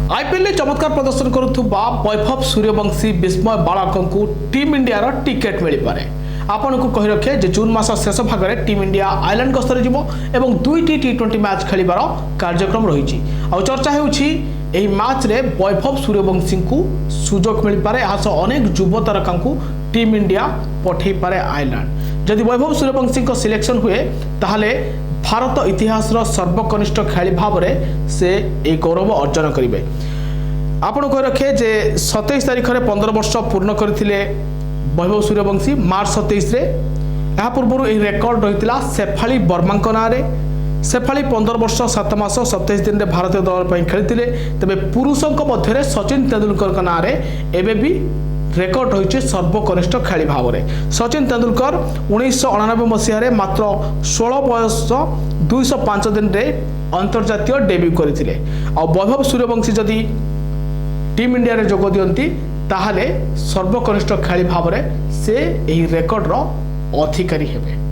IPL चमत्कार प्रदर्शन करुवा वैभव सूर्यवंशी विस्मय बालक को टीम इंडिया टिकेट मिल पारे। आपण को कही रखे जे जून मास शेष भाग में टीम इंडिया आयरलैंड गस्तर जीव एवं 2टी टी20 मैच खेलिबार कार्यक्रम रही। चर्चा होउछि एही मैच रे वैभव सूर्यवंशी को सुजोग मिल पारे। यहाँ अनेक युव तारका को टीम इंडिया पठे पारे आयरलैंड। जदि वैभव सूर्यवंशी सिलेक्शन हुए ताहले भारत इतिहास सर्वकनिष्ठ खेली भाव में से एक गौरव अर्जन करेंगे। आपण कही रखे जे 27 तारीख में 15 वर्ष पूर्ण करथिले वैभव सूर्यवंशी मार्च 27 रे। यह पूर्व यह रेकर्ड रही शेफाली वर्मा ना। शेफाली 15 वर्ष 7 मास 27 दिन में भारतीय दल खेली। तेरे पुरुषों मध्य सचिन तेंदुलकर ना एवं भी रेकर्ड रही सर्वकनिष्ठ खेली भाव में। सचिन तेंदुलकर 1999 मसीह मात्र 16 बयस 205 दिन में अंतर्जातीय डेब्यू करते। वैभव सूर्यवंशी जदि टीम इंडिया रे जोग दियंती ताहले सर्वकनिष्ठ खेली भाव में से यही रेकर्ड अधिकारी हेबे।